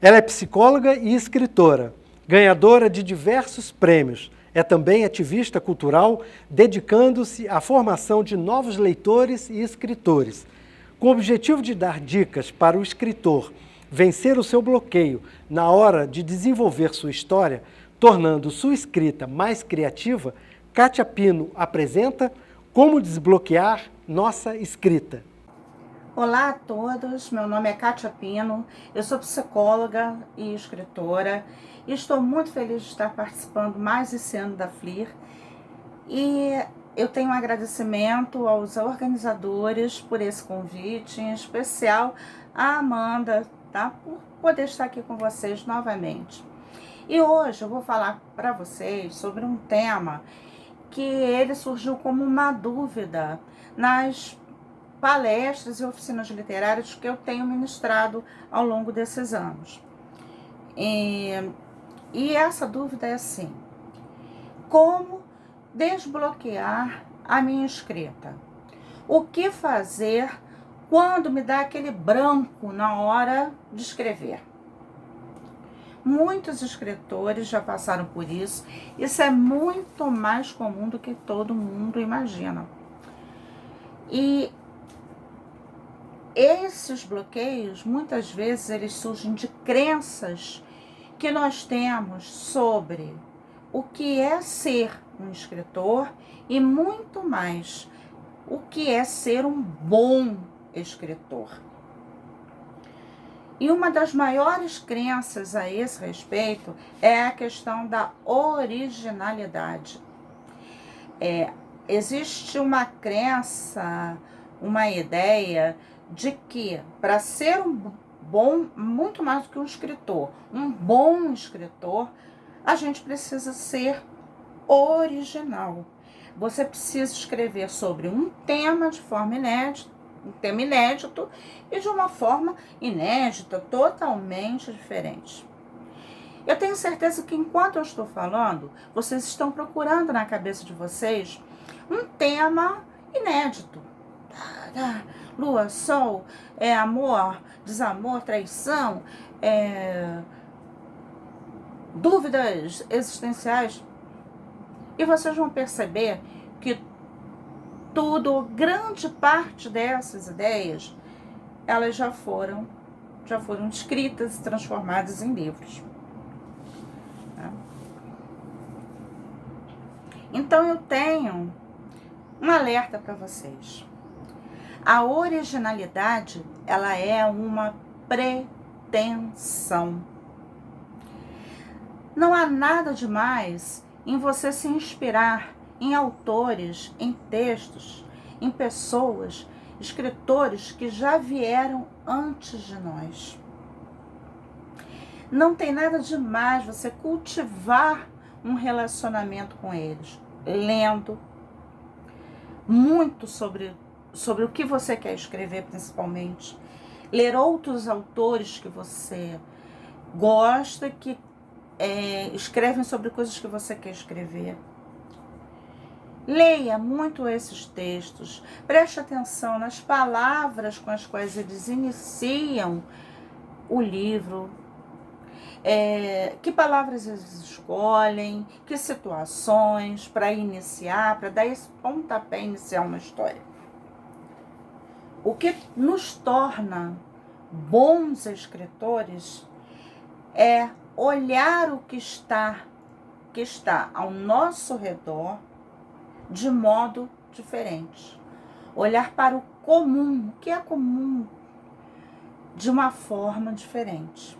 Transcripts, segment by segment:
Ela é psicóloga e escritora, ganhadora de diversos prêmios. É também ativista cultural, dedicando-se à formação de novos leitores e escritores. Com o objetivo de dar dicas para o escritor vencer o seu bloqueio na hora de desenvolver sua história, tornando sua escrita mais criativa, Kátia Pino apresenta Como Desbloquear Nossa Escrita. Olá a todos, meu nome é Kátia Pino, eu sou psicóloga e escritora e estou muito feliz de estar participando mais esse ano da FLIR e eu tenho um agradecimento aos organizadores por esse convite, em especial a Amanda, tá? Por poder estar aqui com vocês novamente. E hoje eu vou falar para vocês sobre um tema que ele surgiu como uma dúvida nas palestras e oficinas literárias que eu tenho ministrado ao longo desses anos. E essa dúvida é assim: como desbloquear a minha escrita? O que fazer quando me dá aquele branco na hora de escrever? Muitos escritores já passaram por isso. Isso é muito mais comum do que todo mundo imagina. E esses bloqueios, muitas vezes, eles surgem de crenças que nós temos sobre o que é ser um escritor e muito mais o que é ser um bom escritor. E uma das maiores crenças a esse respeito é a questão da originalidade. Existe uma crença, uma ideia de que para ser um bom, muito mais do que um bom escritor, a gente precisa ser original. Você precisa escrever sobre um tema de forma inédita, um tema inédito e de uma forma inédita, totalmente diferente. Eu tenho certeza que enquanto eu estou falando, vocês estão procurando na cabeça de vocês um tema inédito. Lua, sol, amor, desamor, traição, dúvidas existenciais. E vocês vão perceber que grande parte dessas ideias, elas já foram escritas e transformadas em livros. Tá? Então eu tenho um alerta para vocês. A originalidade, ela é uma pretensão. Não há nada demais em você se inspirar em autores, em textos, em pessoas, escritores que já vieram antes de nós. Não tem nada demais você cultivar um relacionamento com eles, lendo muito sobre o que você quer escrever, principalmente. Ler outros autores que você gosta, que escrevem sobre coisas que você quer escrever. Leia muito esses textos, preste atenção nas palavras com as quais eles iniciam o livro, que palavras eles escolhem, que situações para iniciar, para dar esse pontapé inicial na história. O que nos torna bons escritores é olhar o que está ao nosso redor de modo diferente. Olhar para o comum, o que é comum, de uma forma diferente.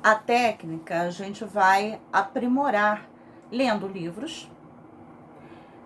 A técnica a gente vai aprimorar lendo livros,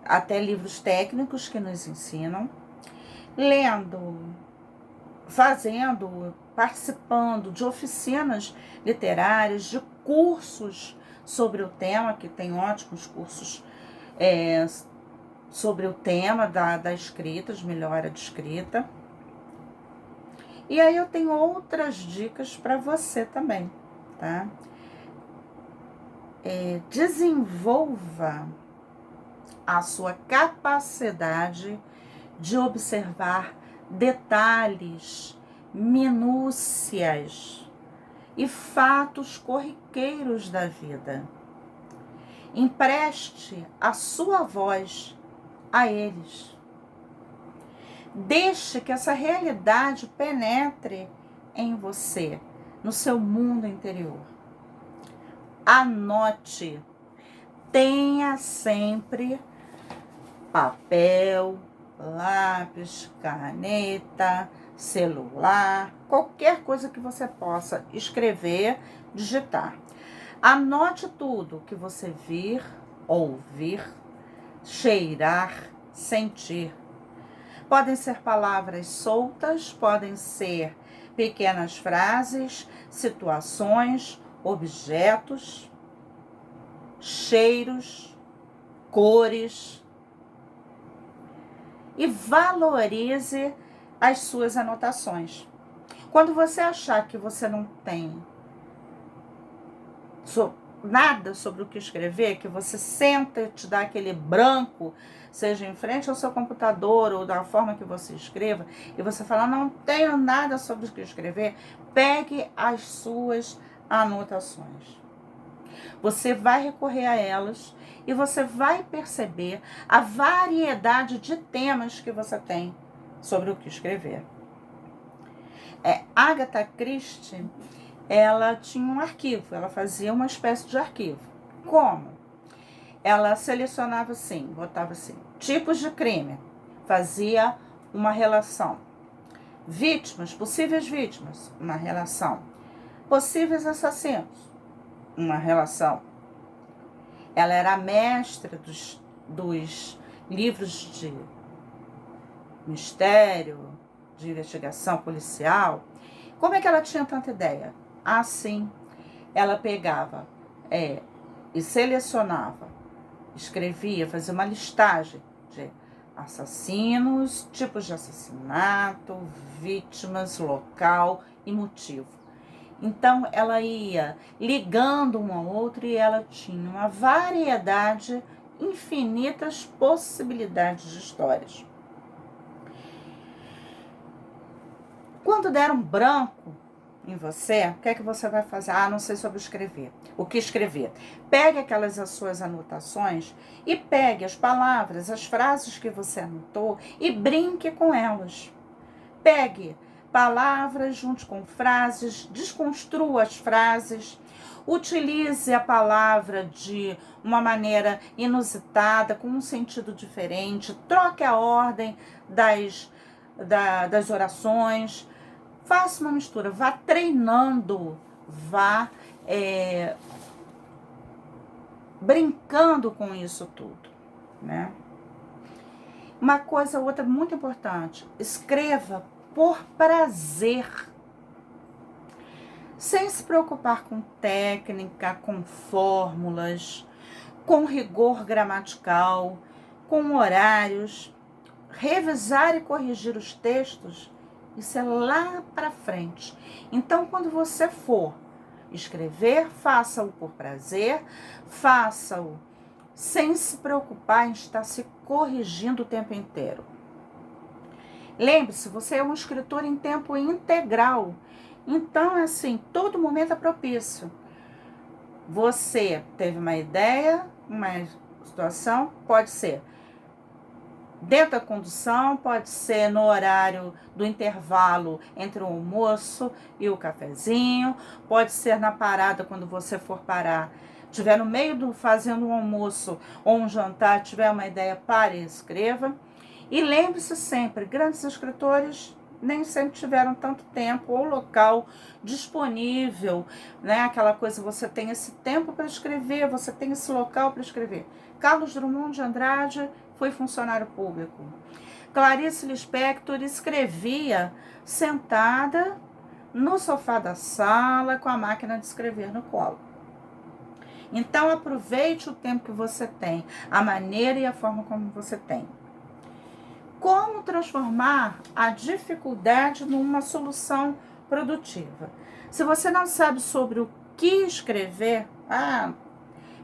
até livros técnicos que nos ensinam, participando de oficinas literárias, de cursos sobre o tema, que tem ótimos cursos sobre o tema da escrita, de melhora de escrita. E aí eu tenho outras dicas para você também, tá? Desenvolva a sua capacidade de observar detalhes minúcias e fatos corriqueiros da vida. Empreste a sua voz a eles. Deixe que essa realidade penetre em você, no seu mundo interior. Anote. Tenha sempre papel, lápis, caneta, celular, qualquer coisa que você possa escrever, digitar. Anote tudo que você vir, ouvir, cheirar, sentir. Podem ser palavras soltas, podem ser pequenas frases, situações, objetos, cheiros, cores. E valorize as suas anotações. Quando você achar que você não tem nada sobre o que escrever, que você senta e te dá aquele branco, seja em frente ao seu computador ou da forma que você escreva, e você fala, não tenho nada sobre o que escrever, pegue as suas anotações. Você vai recorrer a elas e você vai perceber a variedade de temas que você tem sobre o que escrever. Agatha Christie, ela tinha um arquivo, ela fazia uma espécie de arquivo. Como? Ela selecionava assim, botava assim, tipos de crime, fazia uma relação. Vítimas, possíveis vítimas, uma relação. Possíveis assassinos, uma relação. Ela era a mestra dos livros de mistério, de investigação policial. Como é que ela tinha tanta ideia? Assim, ela pegava e selecionava, escrevia, fazia uma listagem de assassinos, tipos de assassinato, vítimas, local e motivo. Então, ela ia ligando um ao outro e ela tinha uma variedade, infinitas possibilidades de histórias. Quando der um branco em você, o que é que você vai fazer? Não sei sobre escrever. O que escrever? Pegue aquelas as suas anotações e pegue as palavras, as frases que você anotou e brinque com elas. Pegue palavras junto com frases, desconstrua as frases, utilize a palavra de uma maneira inusitada, com um sentido diferente, troque a ordem das orações, faça uma mistura, vá treinando, vá brincando com isso tudo, né? Uma coisa outra muito importante, escreva por prazer, sem se preocupar com técnica, com fórmulas, com rigor gramatical, com horários. Revisar e corrigir os textos, isso é lá para frente. Então, quando você for escrever, faça-o por prazer, faça-o sem se preocupar em estar se corrigindo o tempo inteiro. Lembre-se, você é um escritor em tempo integral. Então, assim, todo momento é propício. Você teve uma ideia, uma situação, pode ser dentro da condução, pode ser no horário do intervalo entre o almoço e o cafezinho, pode ser na parada quando você for parar, estiver no meio fazendo um almoço ou um jantar, tiver uma ideia, pare e escreva. E lembre-se sempre, grandes escritores nem sempre tiveram tanto tempo ou local disponível, né? Aquela coisa, você tem esse tempo para escrever, você tem esse local para escrever. Carlos Drummond de Andrade foi funcionário público. Clarice Lispector escrevia sentada no sofá da sala com a máquina de escrever no colo. Então, aproveite o tempo que você tem, a maneira e a forma como você tem. Como transformar a dificuldade numa solução produtiva? Se você não sabe sobre o que escrever,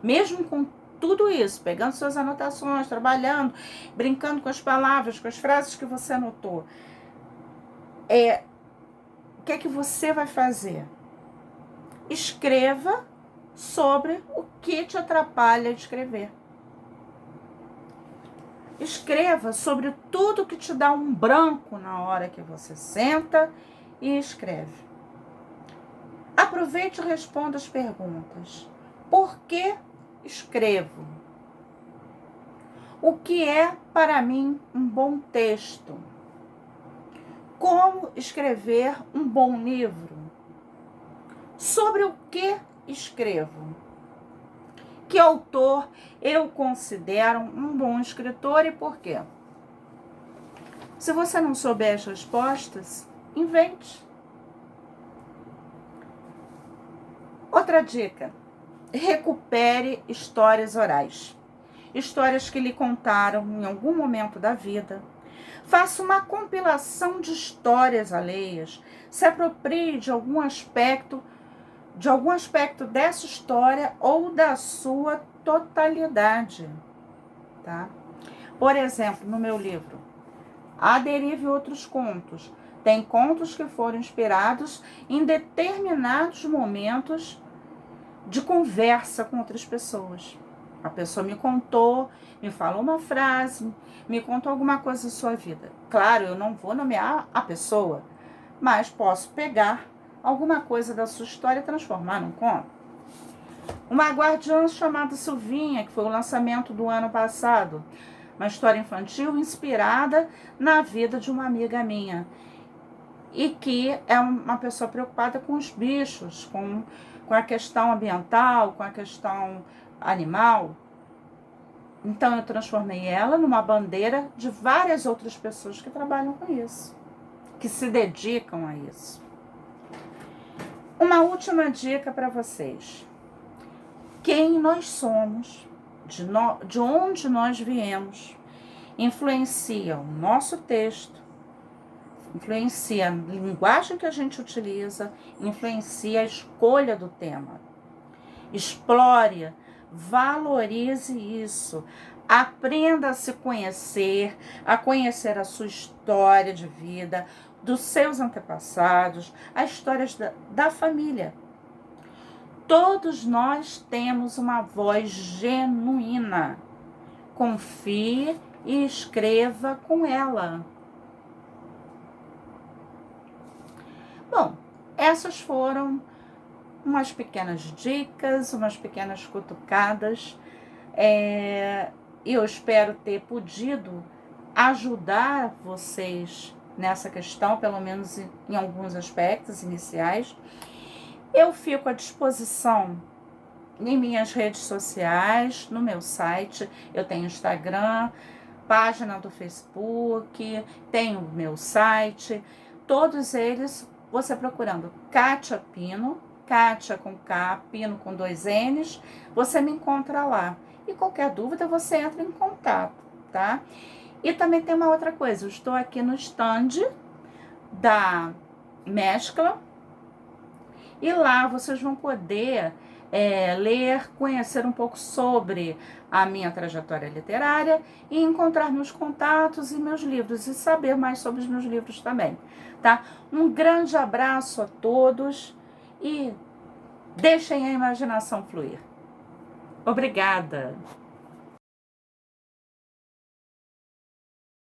mesmo com tudo isso, pegando suas anotações, trabalhando, brincando com as palavras, com as frases que você anotou, que é que você vai fazer? Escreva sobre o que te atrapalha de escrever. Escreva sobre tudo que te dá um branco na hora que você senta e escreve. Aproveite e responda as perguntas. Por que escrevo? O que é para mim um bom texto? Como escrever um bom livro? Sobre o que escrevo? Que autor eu considero um bom escritor e por quê? Se você não souber as respostas, invente. Outra dica: recupere histórias orais. Histórias que lhe contaram em algum momento da vida. Faça uma compilação de histórias alheias. Se aproprie de algum aspecto dessa história ou da sua totalidade, tá? Por exemplo, no meu livro, A Deriva e Outros Contos, tem contos que foram inspirados em determinados momentos de conversa com outras pessoas. A pessoa me contou, me falou uma frase, me contou alguma coisa da sua vida. Claro, eu não vou nomear a pessoa, mas posso pegar alguma coisa da sua história e transformar num conto. Uma guardiã chamada Silvinha, que foi o lançamento do ano passado. Uma história infantil inspirada na vida de uma amiga minha. E que é uma pessoa preocupada com os bichos, com a questão ambiental, com a questão animal. Então eu transformei ela numa bandeira de várias outras pessoas que trabalham com isso, que se dedicam a isso. Uma última dica para vocês. Quem nós somos, de onde nós viemos, influencia o nosso texto, influencia a linguagem que a gente utiliza, influencia a escolha do tema. Explore, valorize isso. Aprenda a se conhecer, a conhecer a sua história de vida, dos seus antepassados, as histórias da família. Todos nós temos uma voz genuína. Confie e escreva com ela. Bom, essas foram umas pequenas dicas, umas pequenas cutucadas. Eu espero ter podido ajudar vocês nessa questão, pelo menos em alguns aspectos iniciais. Eu fico à disposição em minhas redes sociais, no meu site. Eu tenho Instagram, página do Facebook, tenho o meu site. Todos eles, você procurando Kátia Pino, Kátia com K, Pino com 2 N's, você me encontra lá. E qualquer dúvida, você entra em contato, tá? E também tem uma outra coisa, eu estou aqui no stand da Mescla, e lá vocês vão poder ler, conhecer um pouco sobre a minha trajetória literária e encontrar meus contatos e meus livros e saber mais sobre os meus livros também, tá? Um grande abraço a todos e deixem a imaginação fluir. Obrigada!